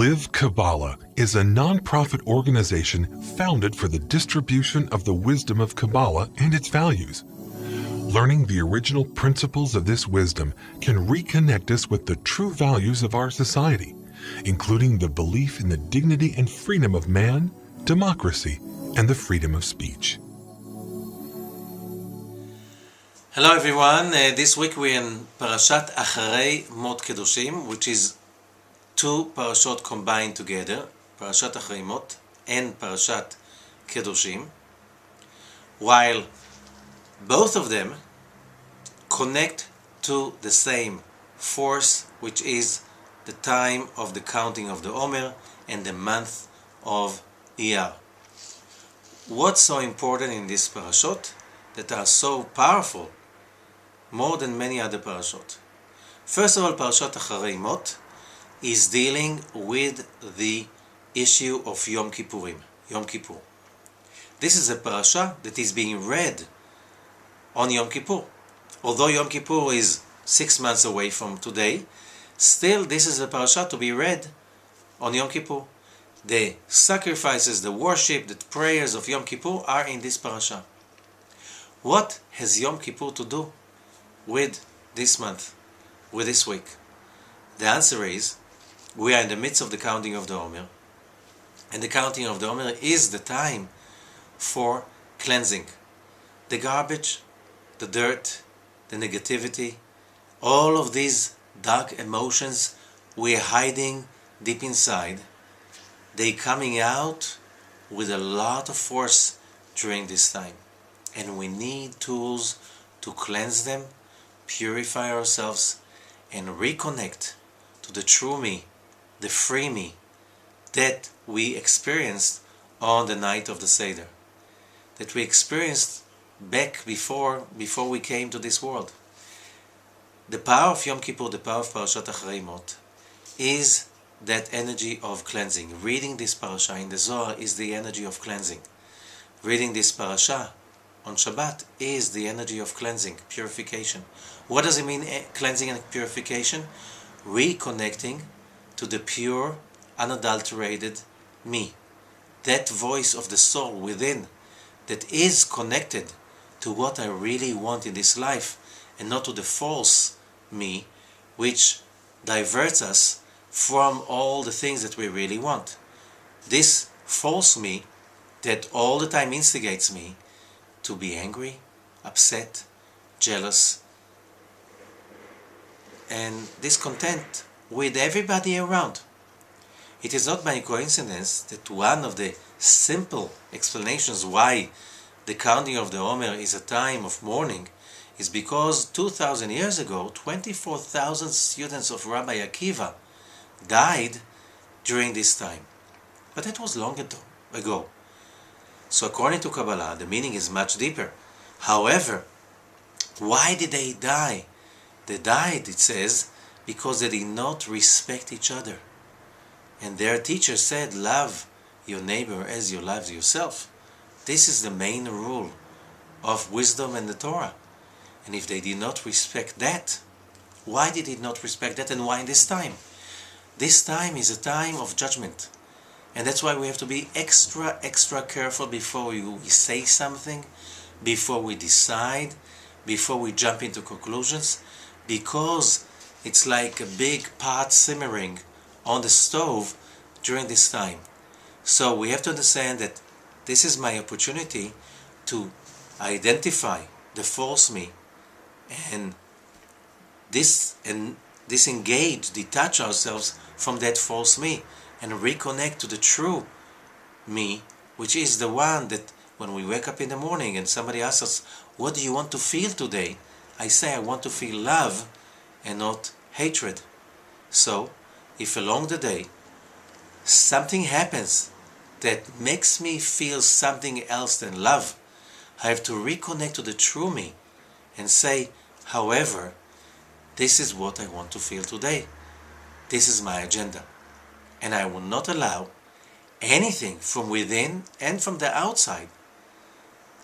Live Kabbalah is a non-profit organization founded for the distribution of the wisdom of Kabbalah and its values. Learning the original principles of this wisdom can reconnect us with the true values of our society, including the belief in the dignity and freedom of man, democracy, and the freedom of speech. Hello everyone, this week we're in Parashat Aharei Mot Kedoshim, which is two parashot combined together, Parashat Aharei Mot and Parashat Kedoshim, while both of them connect to the same force, which is the time of the counting of the Omer and the month of Iyar. What's so important in this parashot that are so powerful, more than many other parashot? First of all, Parashat Aharei Mot is dealing with the issue of Yom Kippurim, Yom Kippur. This is a parasha that is being read on Yom Kippur. Although Yom Kippur is 6 months away from today, still this is a parasha to be read on Yom Kippur. The sacrifices, the worship, the prayers of Yom Kippur are in this parasha. What has Yom Kippur to do with this month, with this week? The answer is, we are in the midst of the counting of the Omer, and the counting of the Omer is the time for cleansing the garbage, the dirt, the negativity, all of these dark emotions we are hiding deep inside. They coming out with a lot of force during this time, and we need tools to cleanse them, purify ourselves, and reconnect to the true me, the free me that we experienced on the night of the Seder, that we experienced back before we came to this world. The power of Yom Kippur, the power of Parashat Aharei Mot, is that energy of cleansing. Reading this parasha in the Zohar is the energy of cleansing. Reading this parasha on Shabbat is the energy of cleansing, purification. What does it mean, cleansing and purification? Reconnecting to the pure, unadulterated me. That voice of the soul within that is connected to what I really want in this life, and not to the false me, which diverts us from all the things that we really want. This false me that all the time instigates me to be angry, upset, jealous, and discontent with everybody around. It is not by coincidence that one of the simple explanations why the counting of the Omer is a time of mourning is because 2,000 years ago, 24,000 students of Rabbi Akiva died during this time. But that was long ago. So according to Kabbalah, the meaning is much deeper. However, why did they die? They died, it says, because they did not respect each other. And their teacher said, love your neighbor as you love yourself. This is the main rule of wisdom and the Torah. And if they did not respect that, why did they not respect that, and why in this time? This time is a time of judgment. And that's why we have to be extra careful before we say something, before we decide, before we jump into conclusions, because it's like a big pot simmering on the stove during this time. So we have to understand that this is my opportunity to identify the false me and disengage, detach ourselves from that false me and reconnect to the true me, which is the one that when we wake up in the morning and somebody asks us, what do you want to feel today? I say I want to feel love and not hatred. So if along the day something happens that makes me feel something else than love, I have to reconnect to the true me and say, however, this is what I want to feel today. This is my agenda. And I will not allow anything from within and from the outside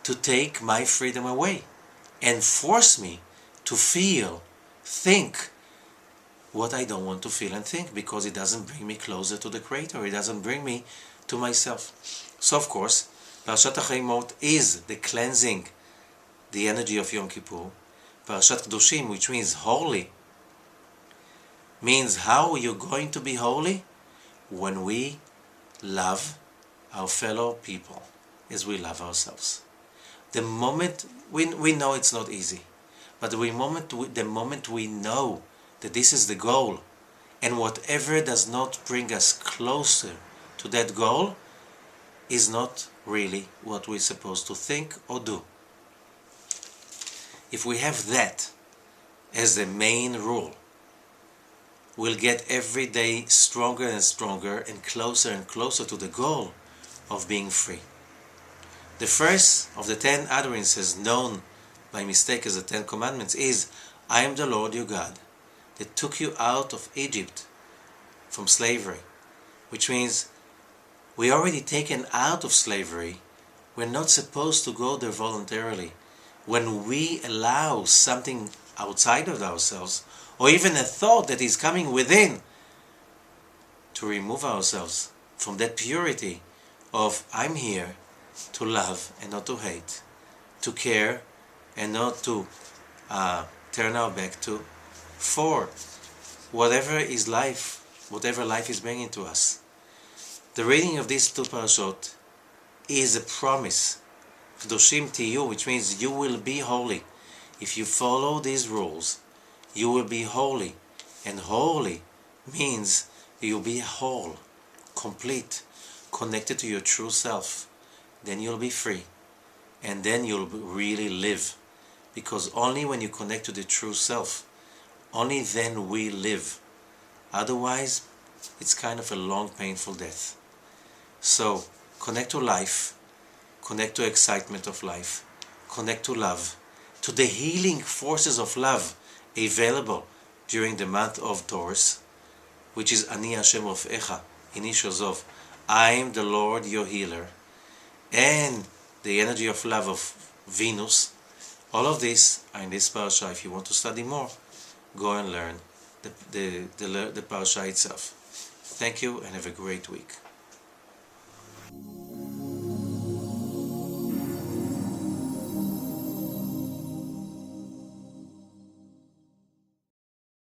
to take my freedom away and force me to feel, think, what I don't want to feel and think, because it doesn't bring me closer to the Creator. It doesn't bring me to myself. So of course, Parashat Aharei Mot is the cleansing, the energy of Yom Kippur. Parashat Kedoshim, which means holy, means how you're going to be holy when we love our fellow people as we love ourselves. The moment we know it's not easy, but the moment we know that this is the goal, and whatever does not bring us closer to that goal is not really what we're supposed to think or do. If we have that as the main rule, we'll get every day stronger and stronger and closer to the goal of being free. The first of the 10 utterances known by mistake as the 10 Commandments is, I am the Lord your God that took you out of Egypt from slavery, which means we're already taken out of slavery. We're not supposed to go there voluntarily. When we allow something outside of ourselves, or even a thought that is coming within, to remove ourselves from that purity of I'm here to love and not to hate, to care and not to turn our back to, for whatever is life, whatever life is bringing to us. The reading of these two parashot is a promise. Kedoshim tiyu, which means you will be holy. If you follow these rules, you will be holy. And holy means you'll be whole, complete, connected to your true self. Then you'll be free. And then you'll really live. Because only when you connect to the true self, only then we live. Otherwise, it's kind of a long, painful death. So, connect to life, connect to excitement of life, connect to love, to the healing forces of love available during the month of Taurus, which is Ani Hashem Rofecha, initials of I am the Lord your healer, and the energy of love of Venus. All of this are in this parasha. If you want to study more, go and learn the parasha itself. Thank you and have a great week.